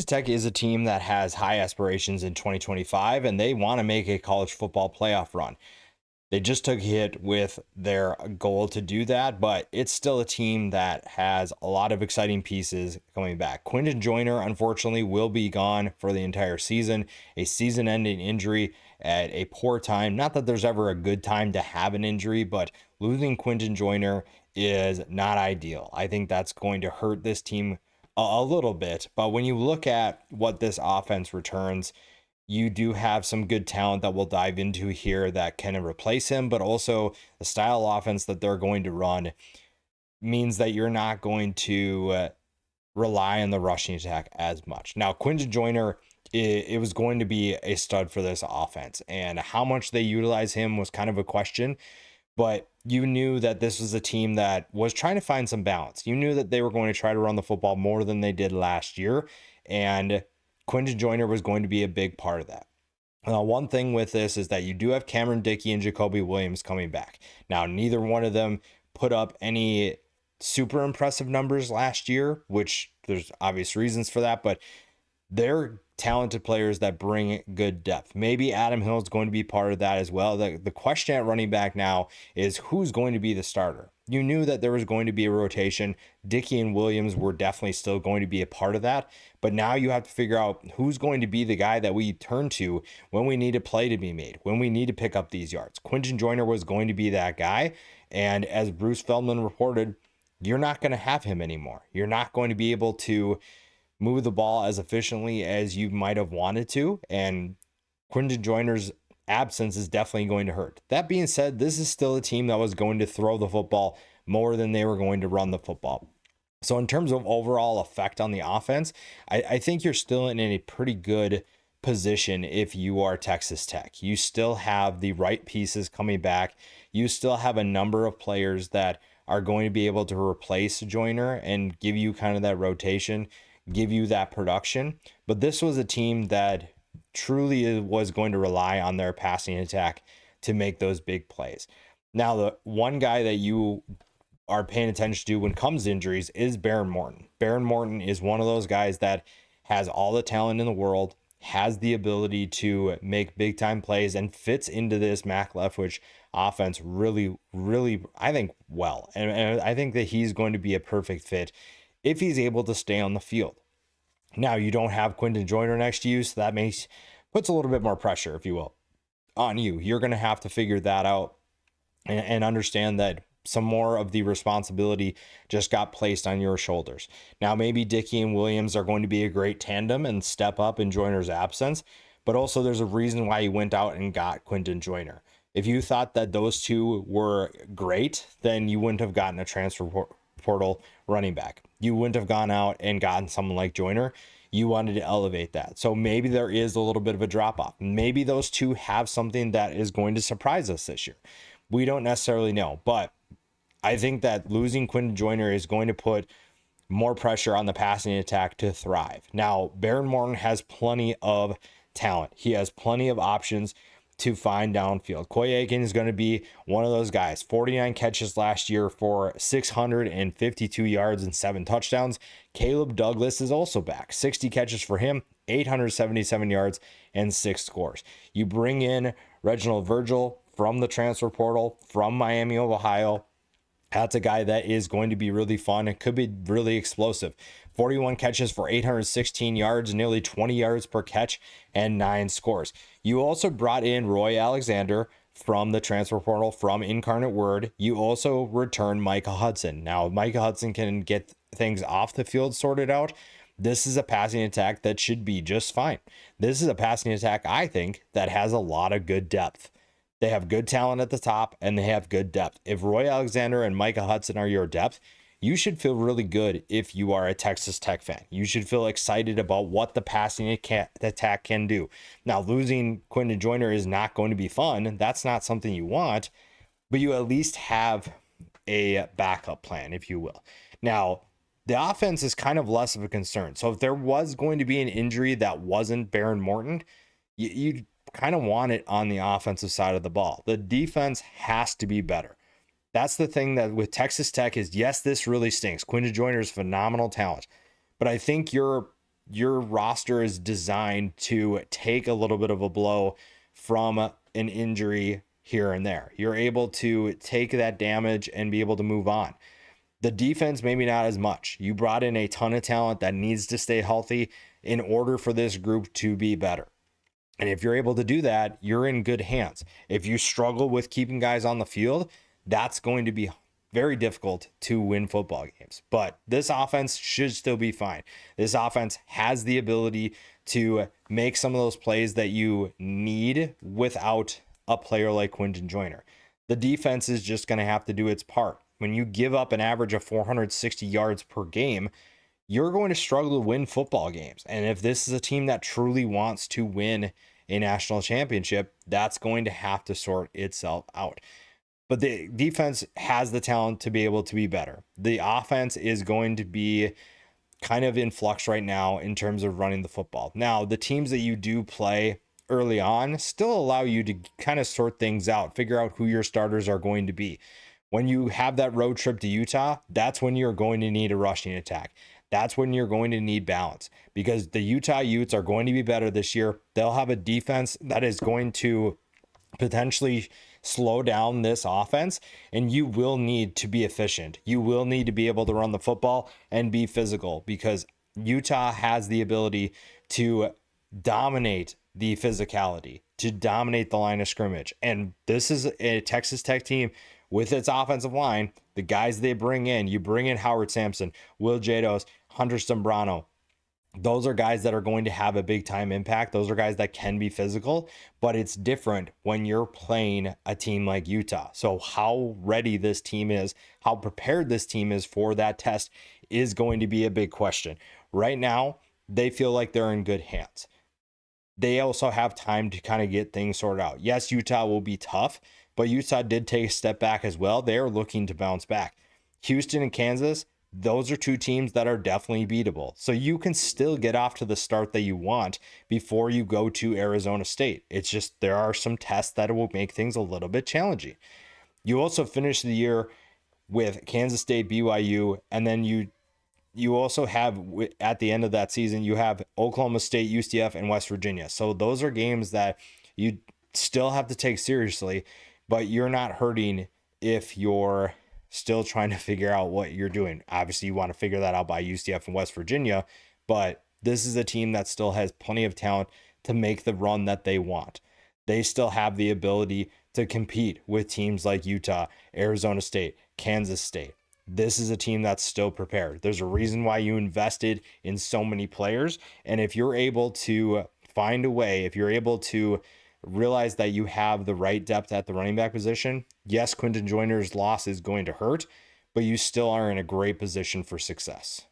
Texas Tech is a team that has high aspirations in 2025, and they want to make a college football playoff run. They just took a hit with their goal to do that, but it's still a team that has a lot of exciting pieces coming back. Quinten Joyner, unfortunately, will be gone for the entire season, a season-ending injury at a poor time. Not that there's ever a good time to have an injury, but losing Quinten Joyner is not ideal. I think that's going to hurt this team a little bit, but when you look at what this offense returns, you do have some good talent that we'll dive into here that can replace him, but also the style offense that they're going to run means that you're not going to rely on the rushing attack as much. Now, Quinten Joyner, it was going to be a stud for this offense, and how much they utilize him was kind of a question, but you knew that this was a team that was trying to find some balance. You knew that they were going to try to run the football more than they did last year, and Quinten Joyner was going to be a big part of that. Now, one thing with this is that you do have Cameron Dickey and Jacoby Williams coming back. Now, neither one of them put up any super impressive numbers last year, which there's obvious reasons for that, but they're talented players that bring good depth. Maybe Adam Hill is going to be part of that as well. The question at running back now is who's going to be the starter. You knew that there was going to be a rotation. Dickey and Williams were definitely still going to be a part of that. But now you have to figure out who's going to be the guy that we turn to when we need a play to be made, when we need to pick up these yards. Quinten Joyner was going to be that guy. And as Bruce Feldman reported, you're not going to have him anymore. You're not going to be able to move the ball as efficiently as you might have wanted to. And Quinten Joyner's absence is definitely going to hurt. That being said, this is still a team that was going to throw the football more than they were going to run the football. So in terms of overall effect on the offense, I think you're still in a pretty good position if you are Texas Tech. You still have the right pieces coming back. You still have a number of players that are going to be able to replace Joyner and give you kind of that rotation, give you that production. But this was a team that truly was going to rely on their passing attack to make those big plays. Now, the one guy that you are paying attention to when it comes to injuries is Baron Morton. Baron Morton is one of those guys that has all the talent in the world, has the ability to make big time plays, and fits into this Mac Leftwich offense really, really, I think, well. And I think that he's going to be a perfect fit if he's able to stay on the field. Now, you don't have Quinten Joyner next to you, so that puts a little bit more pressure, if you will, on you. You're going to have to figure that out and understand that some more of the responsibility just got placed on your shoulders. Now, maybe Dickey and Williams are going to be a great tandem and step up in Joyner's absence, but also there's a reason why you went out and got Quinten Joyner. If you thought that those two were great, then you wouldn't have gotten a transfer portal running back. You wouldn't have gone out and gotten someone like Joyner. You wanted to elevate that. So maybe there is a little bit of a drop off. Maybe those two have something that is going to surprise us this year. We don't necessarily know, but I think that losing Quinten Joyner is going to put more pressure on the passing attack to thrive. Now, Baron Morton has plenty of talent. He has plenty of options to find downfield. Coy Aiken is going to be one of those guys. 49 catches last year for 652 yards and 7 touchdowns. Caleb Douglas is also back. 60 catches for him, 877 yards and 6 scores. You bring in Reginald Virgil from the transfer portal from Miami of Ohio. That's a guy that is going to be really fun and could be really explosive. 41 catches for 816 yards, nearly 20 yards per catch, and 9 scores. You also brought in Roy Alexander from the transfer portal from Incarnate Word. You also returned Micah Hudson. Now, Micah Hudson can get things off the field sorted out. This is a passing attack that should be just fine. This is a passing attack, I think, that has a lot of good depth. They have good talent at the top, and they have good depth. If Roy Alexander and Micah Hudson are your depth, you should feel really good if you are a Texas Tech fan. You should feel excited about what the passing attack can do. Now, losing Quinten Joyner is not going to be fun. That's not something you want, but you at least have a backup plan, if you will. Now, the offense is kind of less of a concern. So if there was going to be an injury that wasn't Baron Morton, you kind of want it on the offensive side of the ball. The defense has to be better. That's the thing that with Texas Tech is, yes, this really stinks. Quinten Joyner is phenomenal talent, but I think you're your roster is designed to take a little bit of a blow from an injury here and there. You're able to take that damage and be able to move on. The defense, maybe not as much. You brought in a ton of talent that needs to stay healthy in order for this group to be better. And if you're able to do that, you're in good hands. If you struggle with keeping guys on the field, that's going to be very difficult to win football games. But this offense should still be fine. This offense has the ability to make some of those plays that you need without a player like Quinten Joyner. The defense is just going to have to do its part. When you give up an average of 460 yards per game, you're going to struggle to win football games. And if this is a team that truly wants to win a national championship, that's going to have to sort itself out. But the defense has the talent to be able to be better. The offense is going to be kind of in flux right now in terms of running the football. Now, the teams that you do play early on still allow you to kind of sort things out, figure out who your starters are going to be. When you have that road trip to Utah, that's when you're going to need a rushing attack. That's when you're going to need balance, because the Utah Utes are going to be better this year. They'll have a defense that is going to potentially slow down this offense, and you will need to be efficient. You will need to be able to run the football and be physical, because Utah has the ability to dominate the physicality, to dominate the line of scrimmage. And this is a Texas Tech team with its offensive line. The guys they bring in, you bring in Howard Sampson, Will Jados, Hunter Stambrano. Those are guys that are going to have a big time impact. Those are guys that can be physical, but it's different when you're playing a team like Utah. So how ready this team is, how prepared this team is for that test is going to be a big question. Right now, they feel like they're in good hands. They also have time to kind of get things sorted out. Yes, Utah will be tough, but Utah did take a step back as well. They are looking to bounce back. Houston and Kansas, those are two teams that are definitely beatable. So you can still get off to the start that you want before you go to Arizona State. It's just there are some tests that will make things a little bit challenging. You also finish the year with Kansas State, BYU, and then you also have, at the end of that season, you have Oklahoma State, UCF, and West Virginia. So those are games that you still have to take seriously, but you're not hurting if you're still trying to figure out what you're doing. Obviously, you want to figure that out by UCF and West Virginia, but this is a team that still has plenty of talent to make the run that they want. They still have the ability to compete with teams like Utah, Arizona State, Kansas State. This is a team that's still prepared. There's a reason why you invested in so many players. And if you're able to find a way, if you're able to realize that you have the right depth at the running back position, yes, Quinten Joyner's loss is going to hurt, but you still are in a great position for success.